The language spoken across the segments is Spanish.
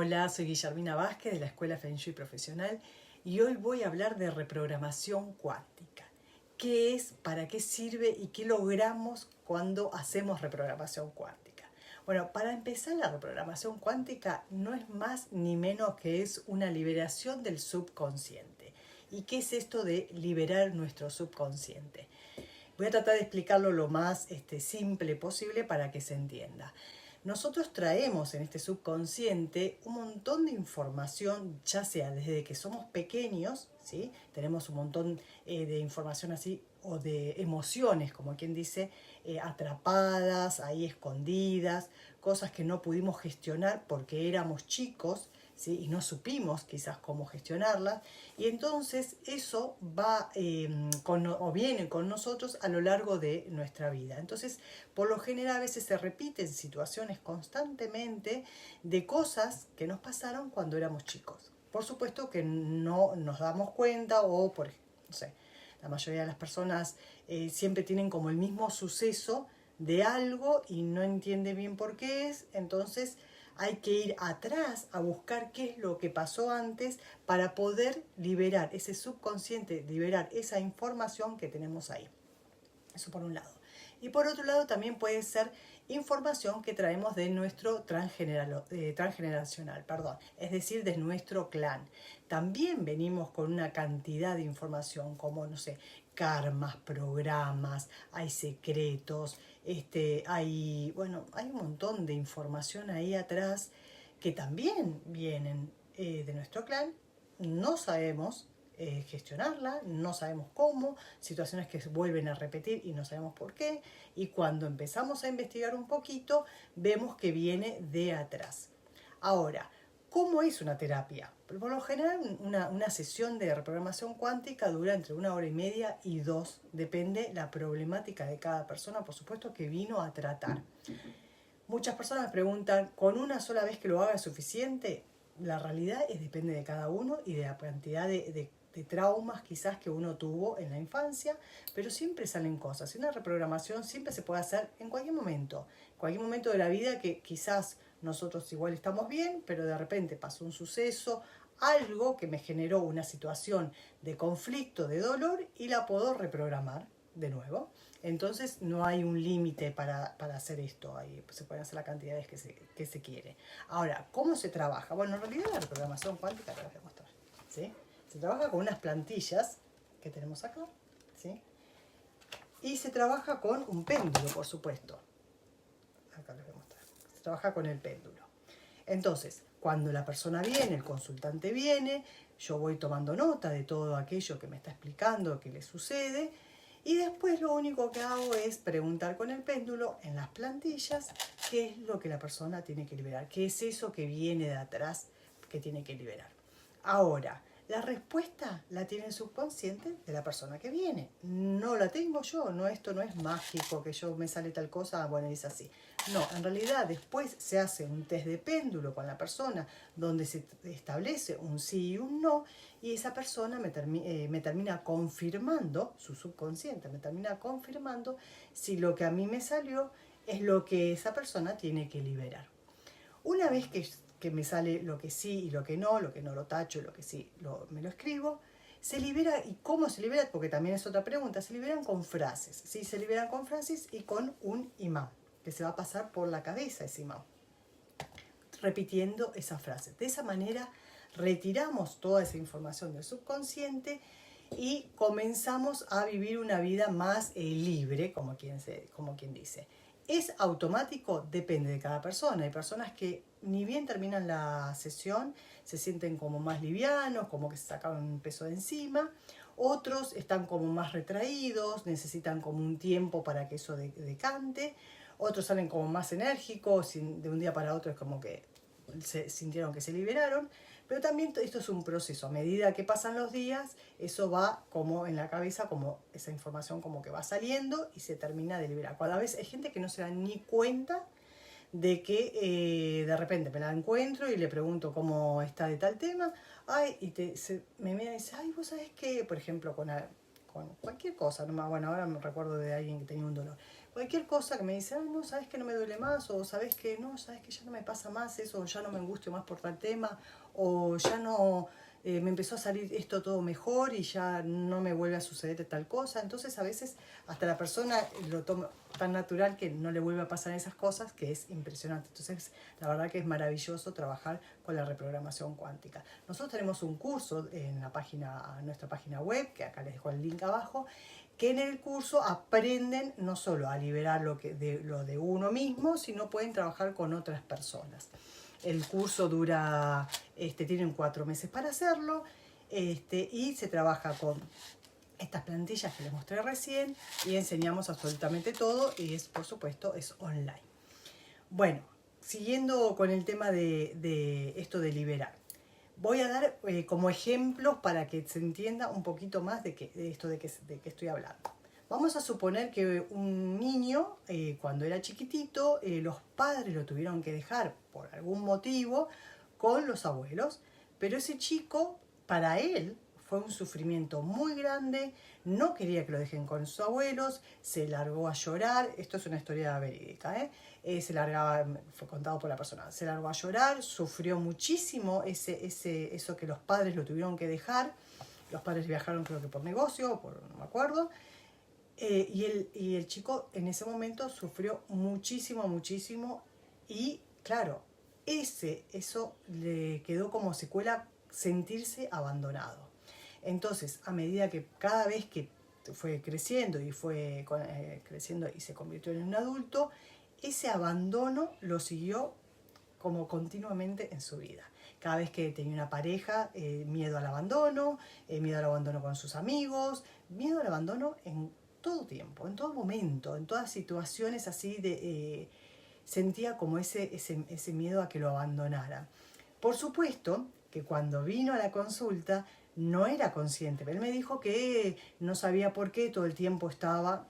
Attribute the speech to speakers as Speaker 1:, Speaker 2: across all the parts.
Speaker 1: Hola, soy Guillermina Vázquez de la Escuela Feng Shui Profesional y hoy voy a hablar de reprogramación cuántica. ¿Qué es, para qué sirve y qué logramos cuando hacemos reprogramación cuántica? Bueno, para empezar, la reprogramación cuántica no es más ni menos que es una liberación del subconsciente. ¿Y qué es esto de liberar nuestro subconsciente? Voy a tratar de explicarlo lo más simple posible para que se entienda. Nosotros traemos en este subconsciente un montón de información, ya sea desde que somos pequeños, ¿sí? Tenemos un montón de información así, o de emociones, como quien dice, atrapadas, ahí escondidas, cosas que no pudimos gestionar porque éramos chicos, ¿sí? Y no supimos quizás cómo gestionarlas, y entonces eso va o viene con nosotros a lo largo de nuestra vida. Entonces, por lo general a veces se repiten situaciones constantemente de cosas que nos pasaron cuando éramos chicos. Por supuesto que no nos damos cuenta o, no sé, la mayoría de las personas siempre tienen como el mismo suceso de algo y no entiende bien por qué es, entonces hay que ir atrás a buscar qué es lo que pasó antes para poder liberar ese subconsciente, liberar esa información que tenemos ahí. Eso por un lado. Y por otro lado también puede ser información que traemos de nuestro transgeneracional, es decir, de nuestro clan. También venimos con una cantidad de información como, no sé, karmas, programas, hay secretos, hay un montón de información ahí atrás que también vienen de nuestro clan. No sabemos gestionarla, no sabemos cómo, situaciones que se vuelven a repetir y no sabemos por qué, y cuando empezamos a investigar un poquito, vemos que viene de atrás. Ahora, ¿cómo es una terapia? Por lo general, una sesión de reprogramación cuántica dura entre 1 hora y media y 2, depende la problemática de cada persona, por supuesto, que vino a tratar. Muchas personas me preguntan, ¿con una sola vez que lo haga es suficiente? La realidad depende de cada uno y de la cantidad de traumas quizás que uno tuvo en la infancia, pero siempre salen cosas. Y una reprogramación siempre se puede hacer en cualquier momento de la vida que quizás nosotros igual estamos bien, pero de repente pasó un suceso, algo que me generó una situación de conflicto, de dolor, y la puedo reprogramar de nuevo. Entonces no hay un límite para hacer esto, ahí se pueden hacer la cantidad de veces que se quiere. Ahora, ¿cómo se trabaja? Bueno, en realidad la reprogramación cuántica, te la voy a mostrar, ¿sí? Se trabaja con unas plantillas que tenemos acá, ¿sí? Y se trabaja con un péndulo, por supuesto. Acá les voy a mostrar. Se trabaja con el péndulo. Entonces, cuando la persona viene, el consultante viene, yo voy tomando nota de todo aquello que me está explicando, que le sucede, y después lo único que hago es preguntar con el péndulo en las plantillas qué es lo que la persona tiene que liberar, qué es eso que viene de atrás que tiene que liberar. Ahora, la respuesta la tiene el subconsciente de la persona que viene. No la tengo yo, esto no es mágico, que yo me sale tal cosa, bueno, es así. No, en realidad después se hace un test de péndulo con la persona donde se establece un sí y un no, y esa persona me termina confirmando, su subconsciente me termina confirmando si lo que a mí me salió es lo que esa persona tiene que liberar. Una vez que me sale lo que sí y lo que no lo tacho, lo que sí me lo escribo, se libera. ¿Y cómo se libera? Porque también es otra pregunta. Se liberan con frases, ¿sí? Se liberan con frases y con un imán, que se va a pasar por la cabeza ese imán, repitiendo esa frase. De esa manera retiramos toda esa información del subconsciente y comenzamos a vivir una vida más libre, como quien dice. ¿Es automático? Depende de cada persona. Hay personas que ni bien terminan la sesión, se sienten como más livianos, como que se sacaron un peso de encima. Otros están como más retraídos, necesitan como un tiempo para que eso decante. Otros salen como más enérgicos, de un día para otro es como que se sintieron que se liberaron. Pero también esto es un proceso. A medida que pasan los días, eso va como en la cabeza, como esa información como que va saliendo y se termina de liberar. Cada vez hay gente que no se da ni cuenta de que de repente me la encuentro y le pregunto cómo está de tal tema. Ay, me mira y dice, ay, vos sabés que, por ejemplo, con cualquier cosa, bueno, ahora me recuerdo de alguien que tenía un dolor. cualquier cosa que me dice, ah, no, sabes que no me duele más, o sabes que no, sabes que ya no me pasa más eso, o ya no me angustio más por tal tema, o ya no, me empezó a salir esto todo mejor y ya no me vuelve a suceder tal cosa. Entonces a veces hasta la persona lo toma tan natural que no le vuelve a pasar esas cosas, que es impresionante. Entonces la verdad que es maravilloso trabajar con la reprogramación cuántica. Nosotros tenemos un curso en nuestra página web, que acá les dejo el link abajo, que en el curso aprenden no solo a liberar lo de uno mismo, sino pueden trabajar con otras personas. El curso tienen 4 meses para hacerlo, y se trabaja con estas plantillas que les mostré recién y enseñamos absolutamente todo y por supuesto, es online. Bueno, siguiendo con el tema de esto de liberar. Voy a dar como ejemplos para que se entienda un poquito más de qué estoy hablando. Vamos a suponer que un niño, cuando era chiquitito, los padres lo tuvieron que dejar por algún motivo con los abuelos, pero ese chico, para él, fue un sufrimiento muy grande, no quería que lo dejen con sus abuelos, se largó a llorar, esto es una historia verídica, fue contado por la persona, se largó a llorar, sufrió muchísimo eso que los padres lo tuvieron que dejar, los padres viajaron creo que por negocio, no me acuerdo, y el chico en ese momento sufrió muchísimo, muchísimo, y claro, eso le quedó como secuela sentirse abandonado. Entonces, a medida que cada vez que fue creciendo y creciendo y se convirtió en un adulto, ese abandono lo siguió como continuamente en su vida. Cada vez que tenía una pareja, miedo al abandono con sus amigos, miedo al abandono en todo tiempo, en todo momento, en todas situaciones así sentía como ese miedo a que lo abandonara. Por supuesto que cuando vino a la consulta no era consciente, pero él me dijo que no sabía por qué todo el tiempo estaba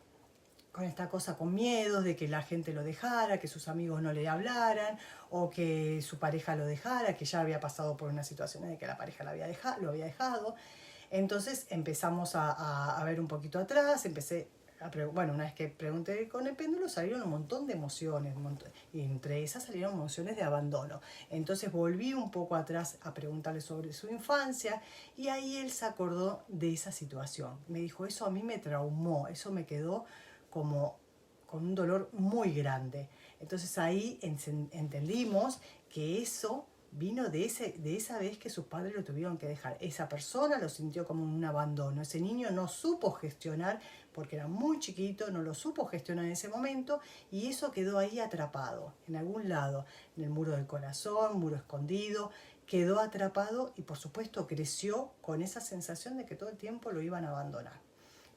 Speaker 1: con esta cosa, con miedos de que la gente lo dejara, que sus amigos no le hablaran, o que su pareja lo dejara, que ya había pasado por una situación en que la pareja lo había dejado. Entonces empezamos a ver un poquito atrás, una vez que pregunté con el péndulo salieron un montón de emociones, y entre esas salieron emociones de abandono. Entonces volví un poco atrás a preguntarle sobre su infancia y ahí él se acordó de esa situación. Me dijo, eso a mí me traumó, eso me quedó como con un dolor muy grande. Entonces ahí entendimos que eso vino de esa vez que sus padres lo tuvieron que dejar. Esa persona lo sintió como un abandono. Ese niño no supo gestionar, porque era muy chiquito, no lo supo gestionar en ese momento, y eso quedó ahí atrapado, en algún lado, en el muro del corazón, muro escondido, quedó atrapado y por supuesto creció con esa sensación de que todo el tiempo lo iban a abandonar.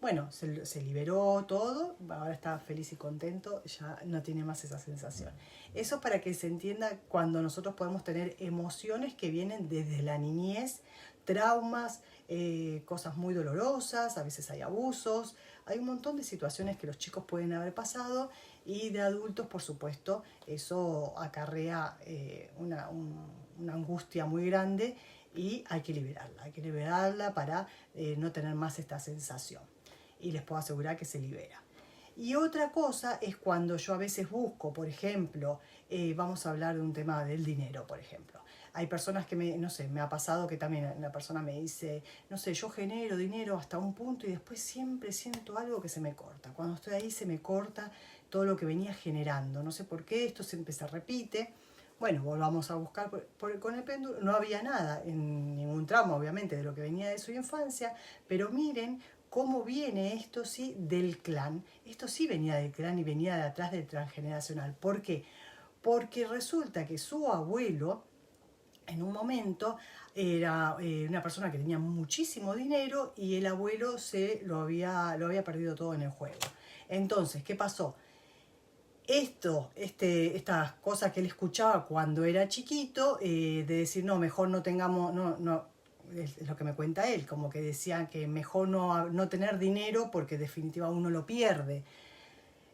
Speaker 1: Bueno, se liberó todo, ahora está feliz y contento, ya no tiene más esa sensación. Eso para que se entienda cuando nosotros podemos tener emociones que vienen desde la niñez, traumas, cosas muy dolorosas, a veces hay abusos, hay un montón de situaciones que los chicos pueden haber pasado y de adultos, por supuesto, eso acarrea una angustia muy grande y hay que liberarla para no tener más esta sensación. Y les puedo asegurar que se libera. Y otra cosa es cuando yo a veces busco, por ejemplo, vamos a hablar de un tema del dinero, por ejemplo. Hay personas que me ha pasado que también una persona me dice, yo genero dinero hasta un punto y después siempre siento algo que se me corta. Cuando estoy ahí se me corta todo lo que venía generando. No sé por qué, esto siempre se repite. Bueno, volvamos a buscar con el péndulo. No había nada, en ningún trauma, obviamente, de lo que venía de su infancia, pero miren cómo viene esto sí del clan. Esto sí venía del clan y venía de atrás del transgeneracional. ¿Por qué? Porque resulta que su abuelo, en un momento, era una persona que tenía muchísimo dinero y el abuelo lo había perdido todo en el juego. Entonces, ¿qué pasó? Estas cosas que él escuchaba cuando era chiquito, de decir, no, mejor no tengamos, no, es lo que me cuenta él, como que decían que mejor no tener dinero porque en definitiva uno lo pierde.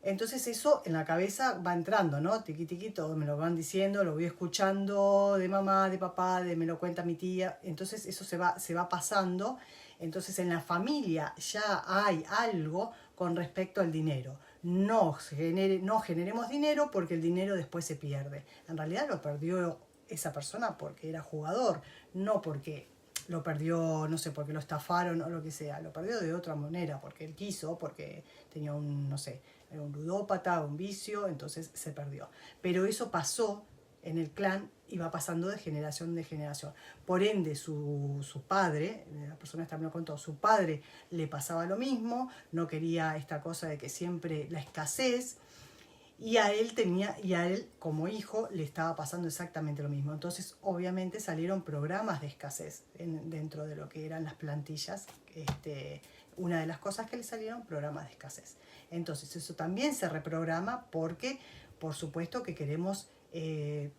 Speaker 1: Entonces eso en la cabeza va entrando, ¿no? Tiqui tiqui, todo me lo van diciendo, lo voy escuchando de mamá, de papá, me lo cuenta mi tía. Entonces eso se va pasando. Entonces en la familia ya hay algo con respecto al dinero. no generemos dinero porque el dinero después se pierde. En realidad lo perdió esa persona porque era jugador, no porque lo perdió, no sé, porque lo estafaron o lo que sea, lo perdió de otra manera, porque él quiso, porque tenía un, no sé, era un ludópata, un vicio, entonces se perdió. Pero eso pasó en el clan y va pasando de generación en generación. Por ende, su padre, la persona esta me lo contó, su padre le pasaba lo mismo, no quería esta cosa de que siempre la escasez, y a él como hijo le estaba pasando exactamente lo mismo. Entonces, obviamente salieron programas de escasez dentro de lo que eran las plantillas. Una de las cosas que le salieron, programas de escasez. Entonces, eso también se reprograma porque, por supuesto, que queremos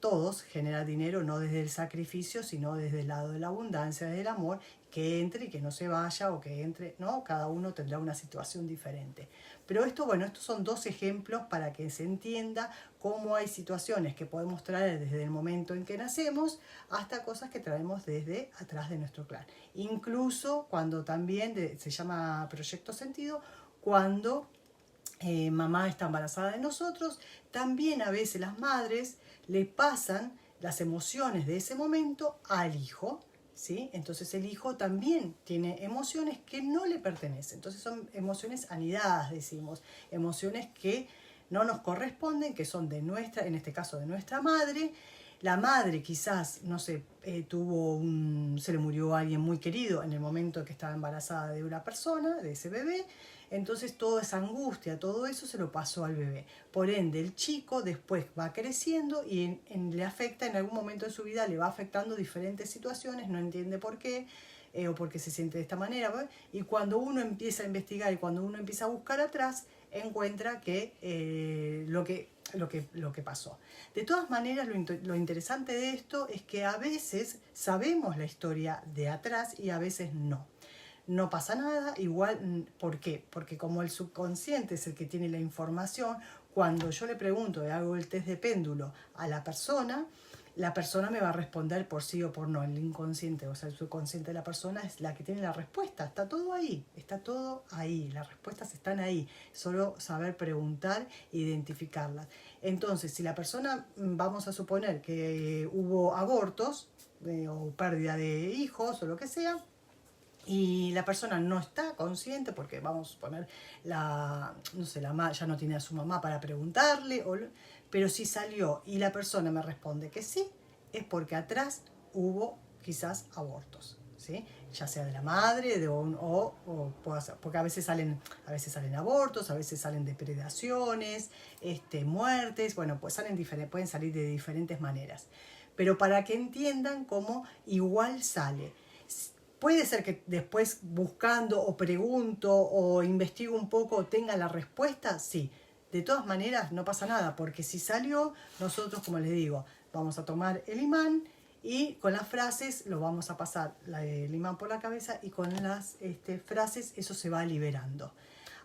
Speaker 1: todos generar dinero, no desde el sacrificio, sino desde el lado de la abundancia, del amor, que entre y que no se vaya, o que entre, ¿no? Cada uno tendrá una situación diferente. Pero esto, bueno, estos son dos ejemplos para que se entienda cómo hay situaciones que podemos traer desde el momento en que nacemos hasta cosas que traemos desde atrás de nuestro clan. Incluso cuando también se llama proyecto sentido, cuando mamá está embarazada de nosotros, también a veces las madres le pasan las emociones de ese momento al hijo, ¿sí? Entonces el hijo también tiene emociones que no le pertenecen. Entonces son emociones anidadas, decimos, emociones que no nos corresponden, que son de nuestra, en este caso de nuestra madre. La madre quizás, no sé, se le murió alguien muy querido en el momento que estaba embarazada de una persona, de ese bebé. Entonces toda esa angustia, todo eso se lo pasó al bebé. Por ende, el chico después va creciendo y le afecta, en algún momento de su vida le va afectando diferentes situaciones, no entiende por qué, o por qué se siente de esta manera. ¿Ves? Y cuando uno empieza a investigar y cuando uno empieza a buscar atrás, encuentra que lo que pasó. De todas maneras, lo interesante de esto es que a veces sabemos la historia de atrás y a veces no. No pasa nada, igual, ¿por qué? Porque como el subconsciente es el que tiene la información, cuando yo le pregunto, le hago el test de péndulo a la persona me va a responder por sí o por no. El inconsciente, o sea, el subconsciente de la persona es la que tiene la respuesta. Está todo ahí, las respuestas están ahí. Solo saber preguntar e identificarlas. Entonces, si la persona, vamos a suponer que hubo abortos o pérdida de hijos o lo que sea, y la persona no está consciente porque vamos a suponer no sé, ya no tiene a su mamá para preguntarle, pero si salió y la persona me responde que sí, es porque atrás hubo quizás abortos, ¿sí? Ya sea de la madre o puede ser, porque a veces salen abortos, a veces salen depredaciones, muertes, bueno, pues pueden salir de diferentes maneras, pero para que entiendan cómo igual sale. Puede ser que después buscando o pregunto o investigo un poco tenga la respuesta, sí. De todas maneras no pasa nada, porque si salió, nosotros, como les digo, vamos a tomar el imán y con las frases lo vamos a pasar el imán por la cabeza y con las frases eso se va liberando.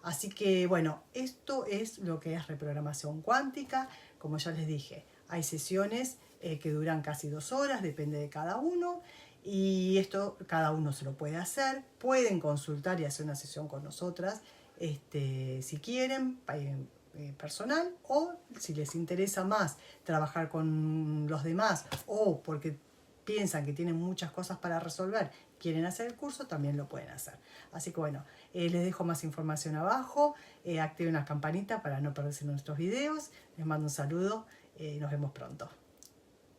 Speaker 1: Así que bueno, esto es lo que es reprogramación cuántica. Como ya les dije, hay sesiones que duran casi 2 horas, depende de cada uno. Y esto cada uno se lo puede hacer. Pueden consultar y hacer una sesión con nosotras si quieren, personal, o si les interesa más trabajar con los demás o porque piensan que tienen muchas cosas para resolver, quieren hacer el curso, también lo pueden hacer. Así que bueno, les dejo más información abajo, activen la campanita para no perderse nuestros videos. Les mando un saludo y nos vemos pronto.